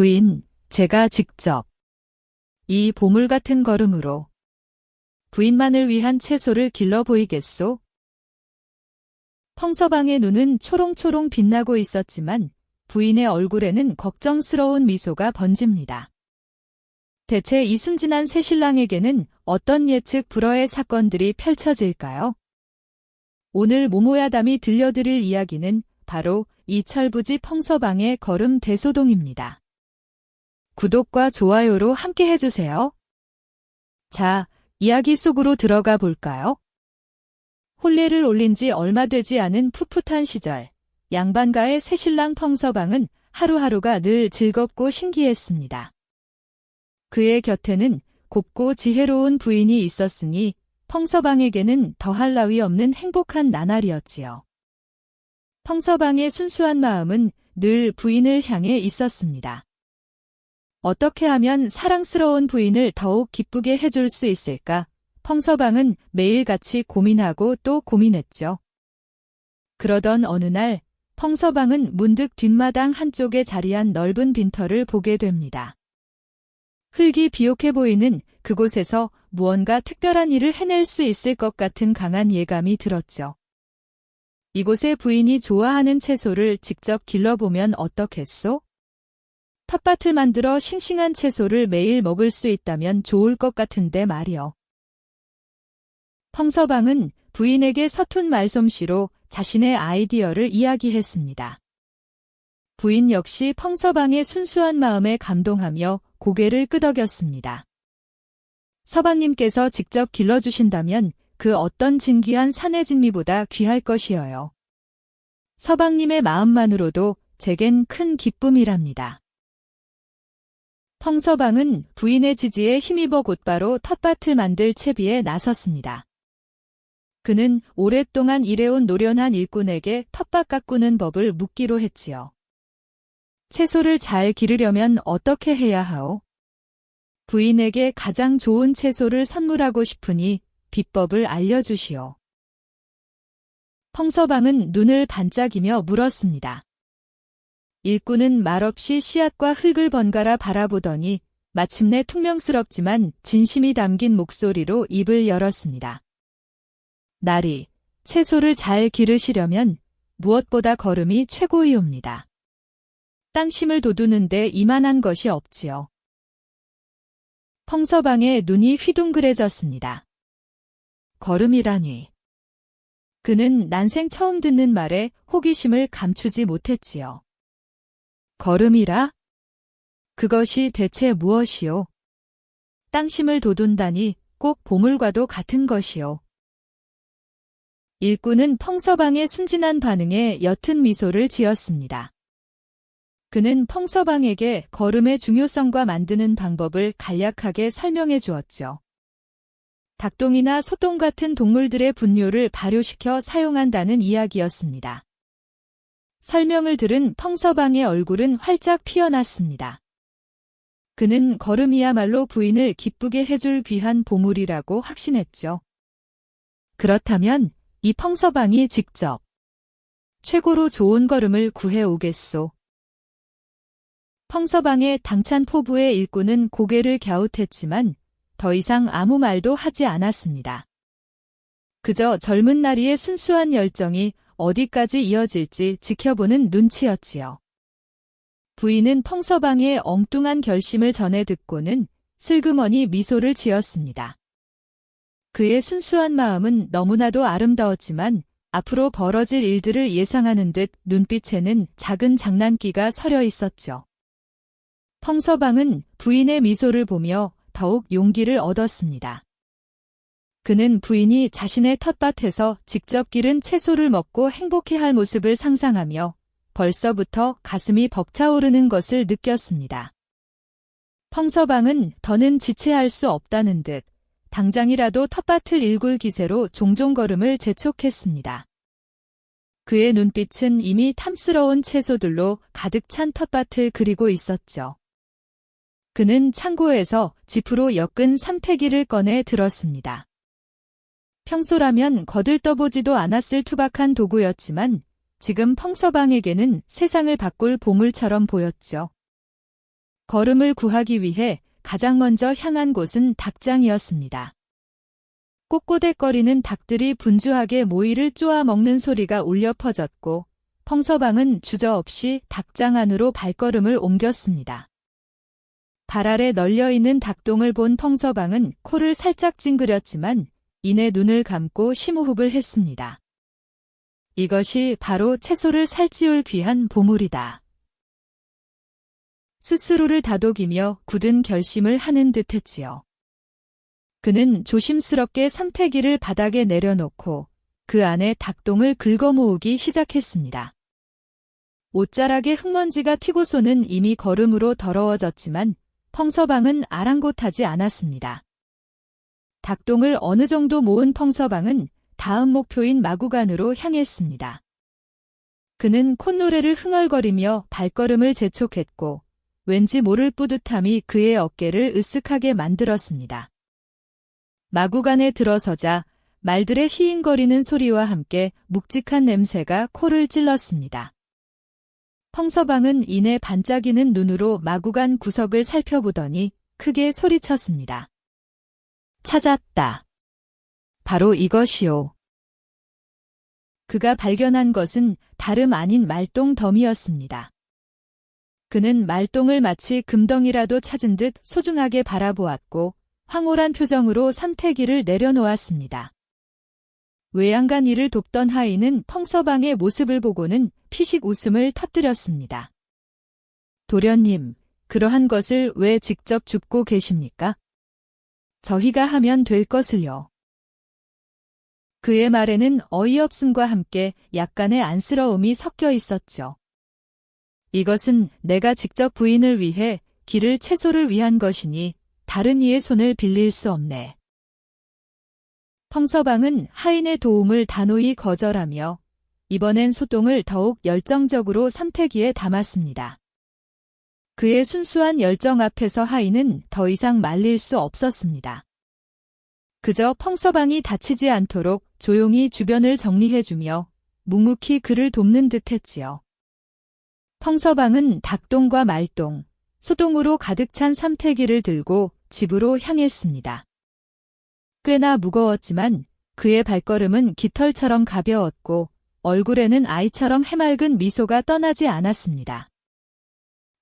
부인, 제가 직접 이 보물 같은 걸음으로 부인만을 위한 채소를 길러 보이겠소? 펑서방의 눈은 초롱초롱 빛나고 있었지만 부인의 얼굴에는 걱정스러운 미소가 번집니다. 대체 이 순진한 새신랑에게는 어떤 예측 불허의 사건들이 펼쳐질까요? 오늘 모모야담이 들려드릴 이야기는 바로 이철부지 펑서방의 걸음 대소동입니다. 구독과 좋아요로 함께 해주세요. 자, 이야기 속으로 들어가 볼까요? 혼례를 올린 지 얼마 되지 않은 풋풋한 시절, 양반가의 새신랑 펑서방은 하루하루가 늘 즐겁고 신기했습니다. 그의 곁에는 곱고 지혜로운 부인이 있었으니 펑서방에게는 더할 나위 없는 행복한 나날이었지요. 펑서방의 순수한 마음은 늘 부인을 향해 있었습니다. 어떻게 하면 사랑스러운 부인을 더욱 기쁘게 해줄 수 있을까? 펑서방은 매일같이 고민하고 또 고민했죠. 그러던 어느 날 펑서방은 문득 뒷마당 한쪽에 자리한 넓은 빈터를 보게 됩니다. 흙이 비옥해 보이는 그곳에서 무언가 특별한 일을 해낼 수 있을 것 같은 강한 예감이 들었죠. 이곳에 부인이 좋아하는 채소를 직접 길러보면 어떻겠소? 텃밭을 만들어 싱싱한 채소를 매일 먹을 수 있다면 좋을 것 같은데 말이요. 펑서방은 부인에게 서툰 말솜씨로 자신의 아이디어를 이야기했습니다. 부인 역시 펑서방의 순수한 마음에 감동하며 고개를 끄덕였습니다. 서방님께서 직접 길러주신다면 그 어떤 진귀한 산의 진미보다 귀할 것이어요. 서방님의 마음만으로도 제겐 큰 기쁨이랍니다. 펑서방은 부인의 지지에 힘입어 곧바로 텃밭을 만들 채비에 나섰습니다. 그는 오랫동안 일해온 노련한 일꾼에게 텃밭 가꾸는 법을 묻기로 했지요. 채소를 잘 기르려면 어떻게 해야 하오? 부인에게 가장 좋은 채소를 선물하고 싶으니 비법을 알려주시오. 펑서방은 눈을 반짝이며 물었습니다. 일꾼은 말없이 씨앗과 흙을 번갈아 바라보더니 마침내 퉁명스럽지만 진심이 담긴 목소리로 입을 열었습니다. 나리, 채소를 잘 기르시려면 무엇보다 걸음이 최고이옵니다. 땅심을 돋우는데 이만한 것이 없지요. 펑서방의 눈이 휘둥그레졌습니다. 걸음이라니. 그는 난생 처음 듣는 말에 호기심을 감추지 못했지요. 걸음이라? 그것이 대체 무엇이오? 땅심을 돋운다니 꼭 보물과도 같은 것이오. 일꾼은 펑서방의 순진한 반응에 옅은 미소를 지었습니다. 그는 펑서방에게 걸음의 중요성과 만드는 방법을 간략하게 설명해 주었죠. 닭똥이나 소똥 같은 동물들의 분뇨를 발효시켜 사용한다는 이야기였습니다. 설명을 들은 펑서방의 얼굴은 활짝 피어났습니다. 그는 걸음이야말로 부인을 기쁘게 해줄 귀한 보물이라고 확신했죠. 그렇다면 이 펑서방이 직접 최고로 좋은 걸음을 구해오겠소. 펑서방의 당찬 포부에 일꾼은 고개를 갸웃했지만 더 이상 아무 말도 하지 않았습니다. 그저 젊은 나리의 순수한 열정이 어디까지 이어질지 지켜보는 눈치였지요. 부인은 펑서방의 엉뚱한 결심을 전해 듣고는 슬그머니 미소를 지었습니다. 그의 순수한 마음은 너무나도 아름다웠지만 앞으로 벌어질 일들을 예상하는 듯 눈빛에는 작은 장난기가 서려 있었죠. 펑서방은 부인의 미소를 보며 더욱 용기를 얻었습니다. 그는 부인이 자신의 텃밭에서 직접 기른 채소를 먹고 행복해할 모습을 상상하며 벌써부터 가슴이 벅차오르는 것을 느꼈습니다. 펑서방은 더는 지체할 수 없다는 듯 당장이라도 텃밭을 일굴 기세로 종종 걸음을 재촉했습니다. 그의 눈빛은 이미 탐스러운 채소들로 가득 찬 텃밭을 그리고 있었죠. 그는 창고에서 지프로 엮은 삼태기를 꺼내 들었습니다. 평소라면 거들떠보지도 않았을 투박한 도구였지만 지금 펑서방에게는 세상을 바꿀 보물처럼 보였죠. 거름을 구하기 위해 가장 먼저 향한 곳은 닭장이었습니다. 꼿꼿해거리는 닭들이 분주하게 모이를 쪼아 먹는 소리가 울려 퍼졌고 펑서방은 주저없이 닭장 안으로 발걸음을 옮겼습니다. 발 아래 널려있는 닭똥을 본 펑서방은 코를 살짝 찡그렸지만 이내 눈을 감고 심호흡을 했습니다. 이것이 바로 채소를 살찌울 귀한 보물이다. 스스로를 다독이며 굳은 결심을 하는 듯했지요. 그는 조심스럽게 삼태기를 바닥에 내려놓고 그 안에 닭똥을 긁어모으기 시작했습니다. 옷자락에 흙먼지가 튀고 손은 이미 거름으로 더러워졌지만 펑서방은 아랑곳하지 않았습니다. 닭똥을 어느 정도 모은 펑서방은 다음 목표인 마구간으로 향했습니다. 그는 콧노래를 흥얼거리며 발걸음을 재촉했고 왠지 모를 뿌듯함이 그의 어깨를 으쓱하게 만들었습니다. 마구간에 들어서자 말들의 히잉거리는 소리와 함께 묵직한 냄새가 코를 찔렀습니다. 펑서방은 이내 반짝이는 눈으로 마구간 구석을 살펴보더니 크게 소리쳤습니다. 찾았다. 바로 이것이오. 그가 발견한 것은 다름 아닌 말똥 덤이었습니다. 그는 말똥을 마치 금덩이라도 찾은 듯 소중하게 바라보았고 황홀한 표정으로 삼태기를 내려놓았습니다. 외양간 일을 돕던 하인은 펑서방의 모습을 보고는 피식 웃음을 터뜨렸습니다. 도련님, 그러한 것을 왜 직접 줍고 계십니까? 저희가 하면 될 것을요. 그의 말에는 어이없음과 함께 약간의 안쓰러움이 섞여 있었죠. 이것은 내가 직접 부인을 위해 기를 채소를 위한 것이니 다른 이의 손을 빌릴 수 없네. 펑서방은 하인의 도움을 단호히 거절하며 이번엔 소똥을 더욱 열정적으로 삼태기에 담았습니다. 그의 순수한 열정 앞에서 하인은 더 이상 말릴 수 없었습니다. 그저 펑서방이 다치지 않도록 조용히 주변을 정리해주며 묵묵히 그를 돕는 듯했지요. 펑서방은 닭똥과 말똥, 소똥으로 가득 찬 삼태기를 들고 집으로 향했습니다. 꽤나 무거웠지만 그의 발걸음은 깃털처럼 가벼웠고 얼굴에는 아이처럼 해맑은 미소가 떠나지 않았습니다.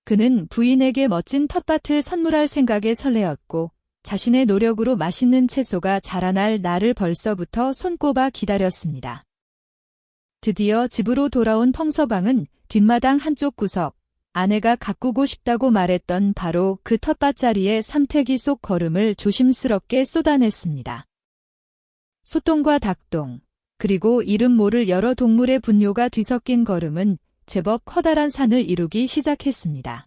그는 부인에게 멋진 텃밭을 선물할 생각에 설레었고 자신의 노력으로 맛있는 채소가 자라날 날을 벌써부터 손꼽아 기다렸습니다. 드디어 집으로 돌아온 펑서방은 뒷마당 한쪽 구석, 아내가 가꾸고 싶다고 말했던 바로 그 텃밭 자리에 삼태기 속 거름을 조심스럽게 쏟아냈습니다. 소똥과 닭똥, 그리고 이름 모를 여러 동물의 분뇨가 뒤섞인 거름은 제법 커다란 산을 이루기 시작했습니다.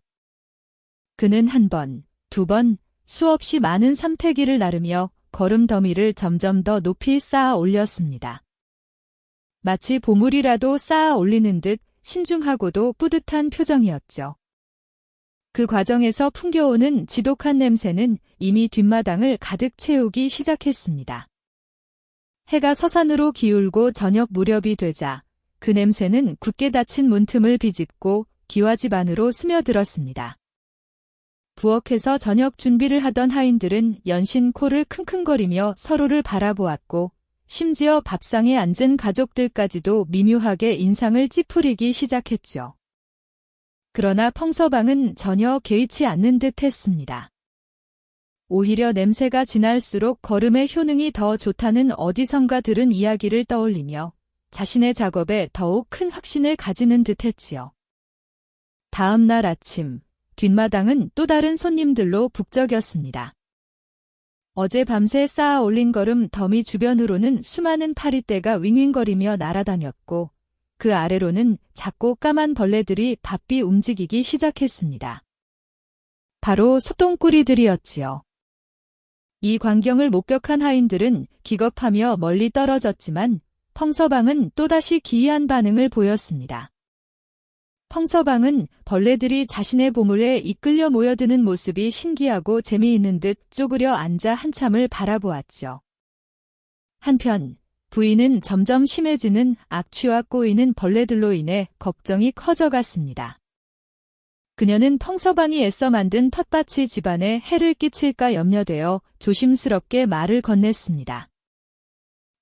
그는 한 번, 두 번, 수없이 많은 삼태기를 나르며 거름 더미를 점점 더 높이 쌓아 올렸습니다. 마치 보물이라도 쌓아 올리는 듯 신중하고도 뿌듯한 표정이었죠. 그 과정에서 풍겨오는 지독한 냄새는 이미 뒷마당을 가득 채우기 시작했습니다. 해가 서산으로 기울고 저녁 무렵이 되자 그 냄새는 굳게 닫힌 문틈을 비집고 기와집 안으로 스며들었습니다. 부엌에서 저녁 준비를 하던 하인들은 연신 코를 킁킁거리며 서로를 바라보았고 심지어 밥상에 앉은 가족들까지도 미묘하게 인상을 찌푸리기 시작했죠. 그러나 펑서방은 전혀 개의치 않는 듯 했습니다. 오히려 냄새가 진할수록 거름의 효능이 더 좋다는 어디선가 들은 이야기를 떠올리며 자신의 작업에 더욱 큰 확신을 가지는 듯 했지요. 다음 날 아침, 뒷마당은 또 다른 손님들로 북적였습니다. 어제 밤새 쌓아 올린 거름 더미 주변으로는 수많은 파리떼가 윙윙거리며 날아다녔고 그 아래로는 작고 까만 벌레들이 바삐 움직이기 시작했습니다. 바로 소똥꾸리들이었지요. 이 광경을 목격한 하인들은 기겁하며 멀리 떨어졌지만 펑서방은 또다시 기이한 반응을 보였습니다. 펑서방은 벌레들이 자신의 보물에 이끌려 모여드는 모습이 신기하고 재미있는 듯 쪼그려 앉아 한참을 바라보았죠. 한편 부인은 점점 심해지는 악취와 꼬이는 벌레들로 인해 걱정이 커져갔습니다. 그녀는 펑서방이 애써 만든 텃밭이 집안에 해를 끼칠까 염려되어 조심스럽게 말을 건넸습니다.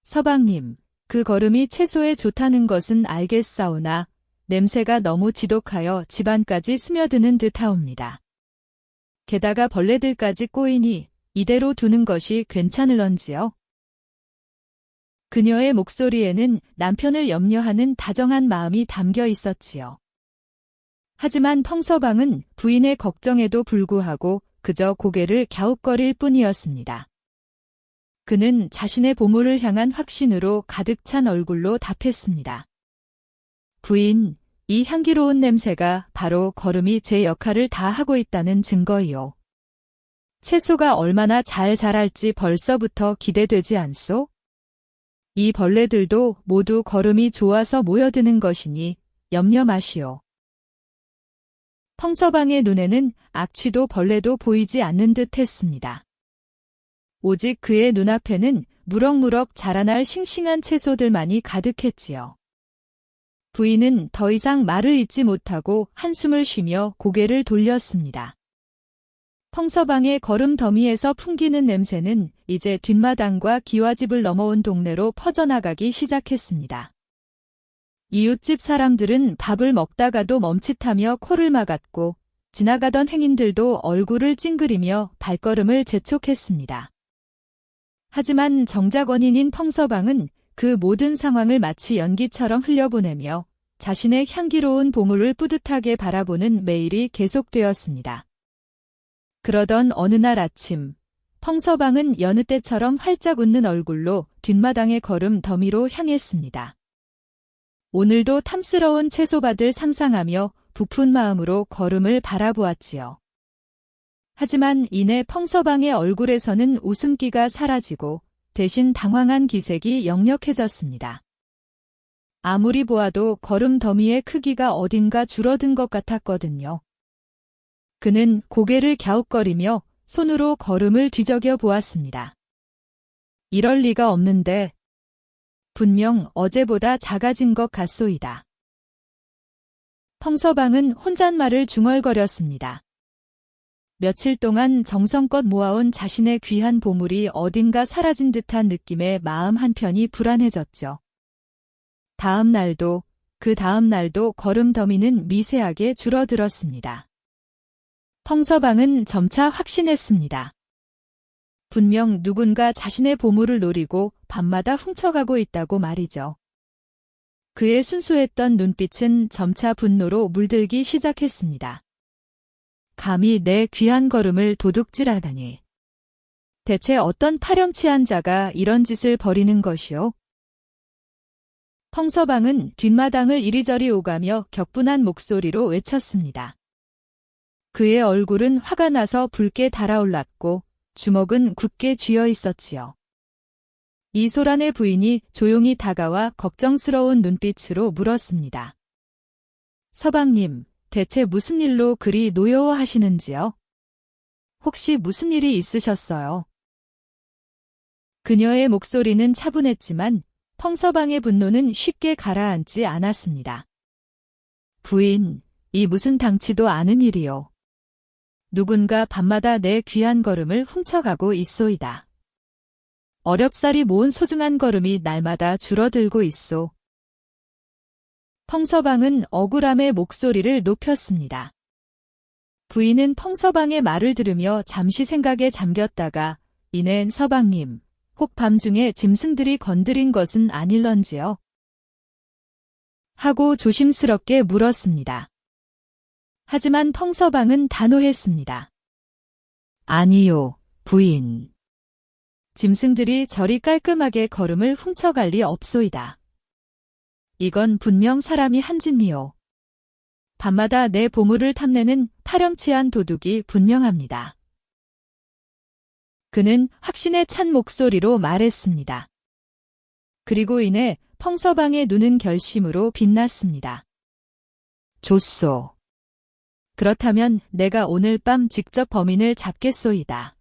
서방님, 그 거름이 채소에 좋다는 것은 알겠사오나 냄새가 너무 지독하여 집안까지 스며드는 듯하옵니다. 게다가 벌레들까지 꼬이니 이대로 두는 것이 괜찮을런지요? 그녀의 목소리에는 남편을 염려하는 다정한 마음이 담겨 있었지요. 하지만 펑서방은 부인의 걱정에도 불구하고 그저 고개를 갸웃거릴 뿐이었습니다. 그는 자신의 보물을 향한 확신으로 가득 찬 얼굴로 답했습니다. 부인, 이 향기로운 냄새가 바로 거름이 제 역할을 다 하고 있다는 증거이요. 채소가 얼마나 잘 자랄지 벌써부터 기대되지 않소? 이 벌레들도 모두 거름이 좋아서 모여드는 것이니 염려 마시오. 펑서방의 눈에는 악취도 벌레도 보이지 않는 듯 했습니다. 오직 그의 눈앞에는 무럭무럭 자라날 싱싱한 채소들만이 가득했지요. 부인은 더 이상 말을 잇지 못하고 한숨을 쉬며 고개를 돌렸습니다. 펑서방의 거름 더미에서 풍기는 냄새는 이제 뒷마당과 기와집을 넘어온 동네로 퍼져나가기 시작했습니다. 이웃집 사람들은 밥을 먹다가도 멈칫하며 코를 막았고 지나가던 행인들도 얼굴을 찡그리며 발걸음을 재촉했습니다. 하지만 정작 원인인 펑서방은 그 모든 상황을 마치 연기처럼 흘려보내며 자신의 향기로운 보물을 뿌듯하게 바라보는 매일이 계속되었습니다. 그러던 어느 날 아침, 펑서방은 여느 때처럼 활짝 웃는 얼굴로 뒷마당의 거름 더미로 향했습니다. 오늘도 탐스러운 채소밭을 상상하며 부푼 마음으로 거름을 바라보았지요. 하지만 이내 펑서방의 얼굴에서는 웃음기가 사라지고 대신 당황한 기색이 역력해졌습니다. 아무리 보아도 거름 더미의 크기가 어딘가 줄어든 것 같았거든요. 그는 고개를 갸웃거리며 손으로 거름을 뒤적여 보았습니다. 이럴 리가 없는데 분명 어제보다 작아진 것 같소이다. 펑서방은 혼잣말을 중얼거렸습니다. 며칠 동안 정성껏 모아온 자신의 귀한 보물이 어딘가 사라진 듯한 느낌에 마음 한편이 불안해졌죠. 다음 날도 그 다음 날도 거름 더미는 미세하게 줄어들었습니다. 펑서방은 점차 확신했습니다. 분명 누군가 자신의 보물을 노리고 밤마다 훔쳐가고 있다고 말이죠. 그의 순수했던 눈빛은 점차 분노로 물들기 시작했습니다. 감히 내 귀한 거름을 도둑질하다니. 대체 어떤 파렴치한 자가 이런 짓을 벌이는 것이오? 펑서방은 뒷마당을 이리저리 오가며 격분한 목소리로 외쳤습니다. 그의 얼굴은 화가 나서 붉게 달아올랐고 주먹은 굳게 쥐어 있었지요. 이소란의 부인이 조용히 다가와 걱정스러운 눈빛으로 물었습니다. 서방님, 대체 무슨 일로 그리 노여워하시는지요? 혹시 무슨 일이 있으셨어요? 그녀의 목소리는 차분했지만 펑서방의 분노는 쉽게 가라앉지 않았습니다. 부인, 이 무슨 당치도 않은 일이요. 누군가 밤마다 내 귀한 거름을 훔쳐가고 있소이다. 어렵사리 모은 소중한 거름이 날마다 줄어들고 있소. 펑서방은 억울함에 목소리를 높였습니다. 부인은 펑서방의 말을 들으며 잠시 생각에 잠겼다가 이낸 서방님, 혹 밤중에 짐승들이 건드린 것은 아닐런지요? 하고 조심스럽게 물었습니다. 하지만 펑서방은 단호했습니다. 아니요, 부인. 짐승들이 저리 깔끔하게 거름을 훔쳐갈 리 없소이다. 이건 분명 사람이 한 짓이요. 밤마다 내 보물을 탐내는 파렴치한 도둑이 분명합니다. 그는 확신에 찬 목소리로 말했습니다. 그리고 이내 펑서방의 눈은 결심으로 빛났습니다. 좋소. 그렇다면 내가 오늘 밤 직접 범인을 잡겠소이다.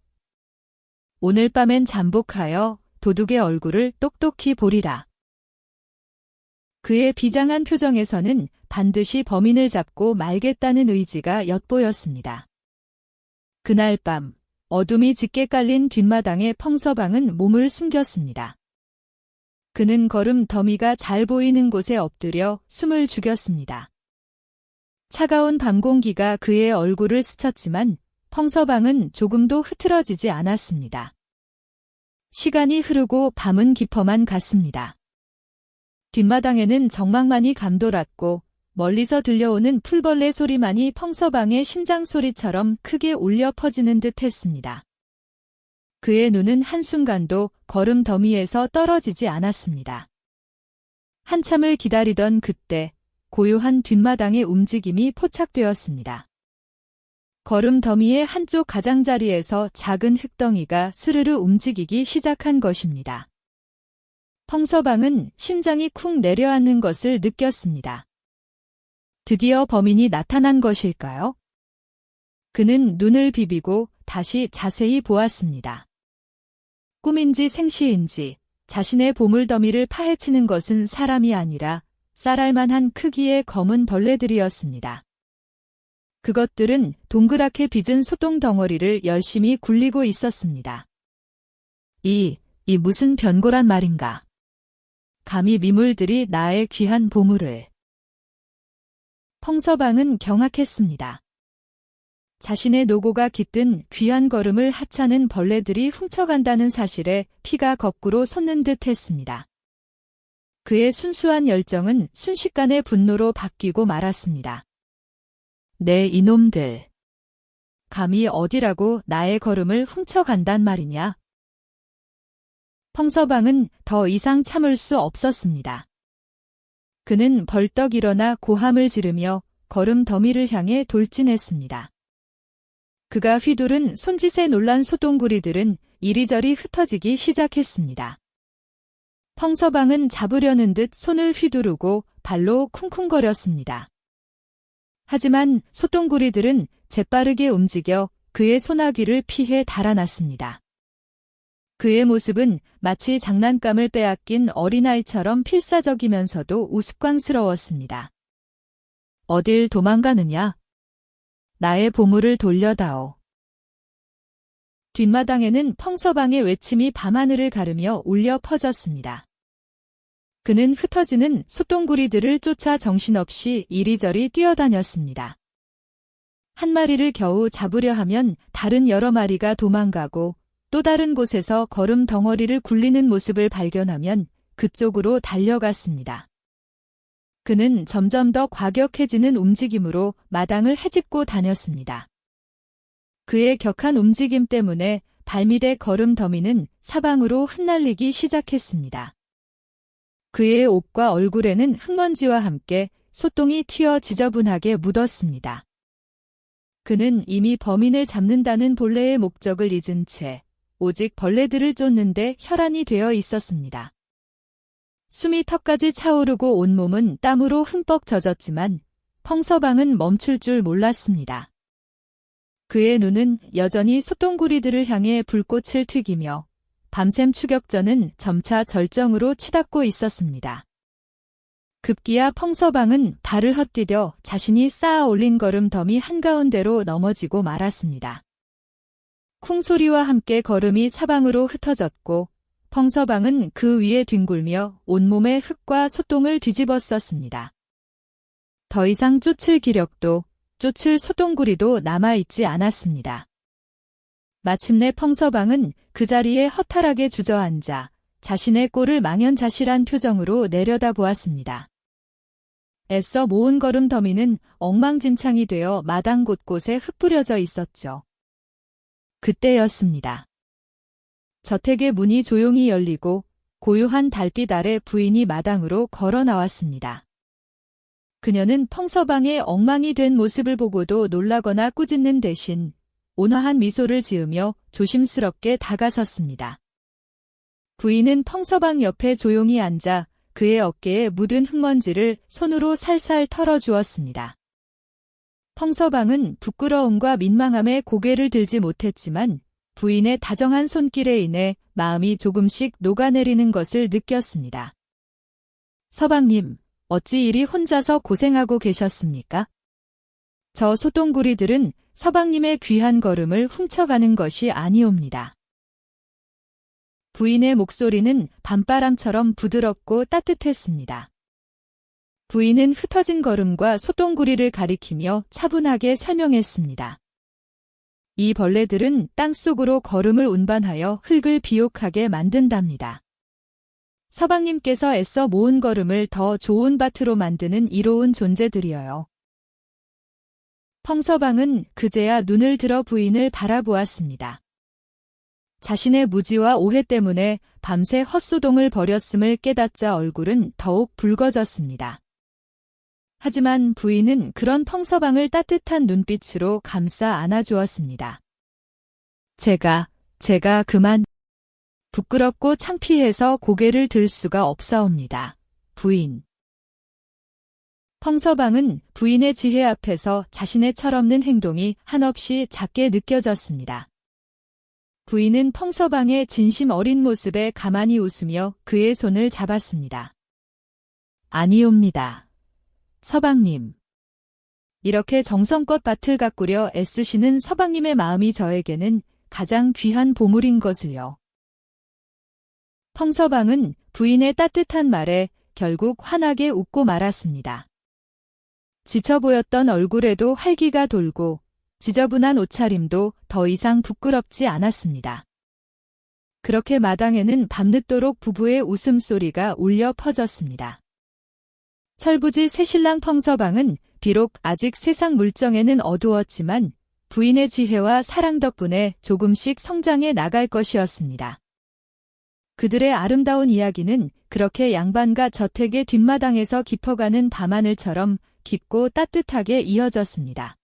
오늘 밤엔 잠복하여 도둑의 얼굴을 똑똑히 보리라. 그의 비장한 표정에서는 반드시 범인을 잡고 말겠다는 의지가 엿보였습니다. 그날 밤 어둠이 짙게 깔린 뒷마당에 펑서방은 몸을 숨겼습니다. 그는 걸음 더미가 잘 보이는 곳에 엎드려 숨을 죽였습니다. 차가운 밤 공기가 그의 얼굴을 스쳤지만 펑서방은 조금도 흐트러지지 않았습니다. 시간이 흐르고 밤은 깊어만 갔습니다. 뒷마당에는 정막만이 감돌았고 멀리서 들려오는 풀벌레 소리만이 펑서방의 심장 소리처럼 크게 울려 퍼지는 듯 했습니다. 그의 눈은 한순간도 걸음 더미에서 떨어지지 않았습니다. 한참을 기다리던 그때 고요한 뒷마당의 움직임이 포착되었습니다. 걸음 더미의 한쪽 가장자리에서 작은 흙덩이가 스르르 움직이기 시작한 것입니다. 펑서방은 심장이 쿵 내려앉는 것을 느꼈습니다. 드디어 범인이 나타난 것일까요? 그는 눈을 비비고 다시 자세히 보았습니다. 꿈인지 생시인지 자신의 보물더미를 파헤치는 것은 사람이 아니라 쌀알만한 크기의 검은 벌레들이었습니다. 그것들은 동그랗게 빚은 소똥 덩어리를 열심히 굴리고 있었습니다. 이 무슨 변고란 말인가? 감히 미물들이 나의 귀한 보물을. 펑서방은 경악했습니다. 자신의 노고가 깃든 귀한 걸음을 하찮은 벌레들이 훔쳐간다는 사실에 피가 거꾸로 솟는 듯 했습니다. 그의 순수한 열정은 순식간에 분노로 바뀌고 말았습니다. 네 이놈들. 감히 어디라고 나의 걸음을 훔쳐간단 말이냐? 펑서방은 더 이상 참을 수 없었습니다. 그는 벌떡 일어나 고함을 지르며 걸음 더미를 향해 돌진했습니다. 그가 휘두른 손짓에 놀란 소똥구리들은 이리저리 흩어지기 시작했습니다. 펑서방은 잡으려는 듯 손을 휘두르고 발로 쿵쿵거렸습니다. 하지만 소똥구리들은 재빠르게 움직여 그의 소나귀를 피해 달아났습니다. 그의 모습은 마치 장난감을 빼앗긴 어린아이처럼 필사적이면서도 우스꽝스러웠습니다. 어딜 도망가느냐? 나의 보물을 돌려다오. 뒷마당에는 펑서방의 외침이 밤하늘을 가르며 울려 퍼졌습니다. 그는 흩어지는 소똥구리들을 쫓아 정신없이 이리저리 뛰어다녔습니다. 한 마리를 겨우 잡으려 하면 다른 여러 마리가 도망가고 또 다른 곳에서 걸음 덩어리를 굴리는 모습을 발견하면 그쪽으로 달려갔습니다. 그는 점점 더 과격해지는 움직임으로 마당을 헤집고 다녔습니다. 그의 격한 움직임 때문에 발밑의 걸음 더미는 사방으로 흩날리기 시작했습니다. 그의 옷과 얼굴에는 흙먼지와 함께 소똥이 튀어 지저분하게 묻었습니다. 그는 이미 범인을 잡는다는 본래의 목적을 잊은 채 오직 벌레들을 쫓는데 혈안이 되어 있었습니다. 숨이 턱까지 차오르고 온몸은 땀으로 흠뻑 젖었지만 펑서방은 멈출 줄 몰랐습니다. 그의 눈은 여전히 소똥구리들을 향해 불꽃을 튀기며 밤샘 추격전은 점차 절정으로 치닫고 있었습니다. 급기야 펑서방은 발을 헛디뎌 자신이 쌓아 올린 걸음 더미 한가운데로 넘어지고 말았습니다. 쿵 소리와 함께 걸음이 사방으로 흩어졌고 펑서방은 그 위에 뒹굴며 온몸에 흙과 소똥을 뒤집었었습니다. 더 이상 쫓을 기력도 쫓을 소똥구리도 남아있지 않았습니다. 마침내 펑서방은 그 자리에 허탈하게 주저앉아 자신의 꼴을 망연자실한 표정으로 내려다보았습니다. 애써 모은 걸음 더미는 엉망진창이 되어 마당 곳곳에 흩뿌려져 있었죠. 그때였습니다. 저택의 문이 조용히 열리고 고요한 달빛 아래 부인이 마당으로 걸어 나왔습니다. 그녀는 펑서방의 엉망이 된 모습을 보고도 놀라거나 꾸짖는 대신 온화한 미소를 지으며 조심스럽게 다가섰습니다. 부인은 펑서방 옆에 조용히 앉아 그의 어깨에 묻은 흙먼지를 손으로 살살 털어주었습니다. 펑서방은 부끄러움과 민망함에 고개를 들지 못했지만 부인의 다정한 손길에 인해 마음이 조금씩 녹아내리는 것을 느꼈습니다. 서방님, 어찌 이리 혼자서 고생하고 계셨습니까? 저 소똥구리들은 서방님의 귀한 걸음을 훔쳐가는 것이 아니옵니다. 부인의 목소리는 밤바람처럼 부드럽고 따뜻했습니다. 부인은 흩어진 걸음과 소똥구리를 가리키며 차분하게 설명했습니다. 이 벌레들은 땅속으로 걸음을 운반하여 흙을 비옥하게 만든답니다. 서방님께서 애써 모은 걸음을 더 좋은 밭으로 만드는 이로운 존재들이어요. 펑서방은 그제야 눈을 들어 부인을 바라보았습니다. 자신의 무지와 오해 때문에 밤새 헛소동을 벌였음을 깨닫자 얼굴은 더욱 붉어졌습니다. 하지만 부인은 그런 펑서방을 따뜻한 눈빛으로 감싸 안아주었습니다. 제가 그만 부끄럽고 창피해서 고개를 들 수가 없사옵니다. 부인. 펑서방은 부인의 지혜 앞에서 자신의 철없는 행동이 한없이 작게 느껴졌습니다. 부인은 펑서방의 진심 어린 모습에 가만히 웃으며 그의 손을 잡았습니다. 아니옵니다. 서방님. 이렇게 정성껏 밭을 가꾸려 애쓰시는 서방님의 마음이 저에게는 가장 귀한 보물인 것을요. 펑서방은 부인의 따뜻한 말에 결국 환하게 웃고 말았습니다. 지쳐 보였던 얼굴에도 활기가 돌고 지저분한 옷차림도 더 이상 부끄럽지 않았습니다. 그렇게 마당에는 밤늦도록 부부의 웃음소리가 울려 퍼졌습니다. 철부지 새신랑 펑서방은 비록 아직 세상 물정에는 어두웠지만 부인의 지혜와 사랑 덕분에 조금씩 성장해 나갈 것이었습니다. 그들의 아름다운 이야기는 그렇게 양반과 저택의 뒷마당에서 깊어가는 밤하늘처럼 깊고 따뜻하게 이어졌습니다.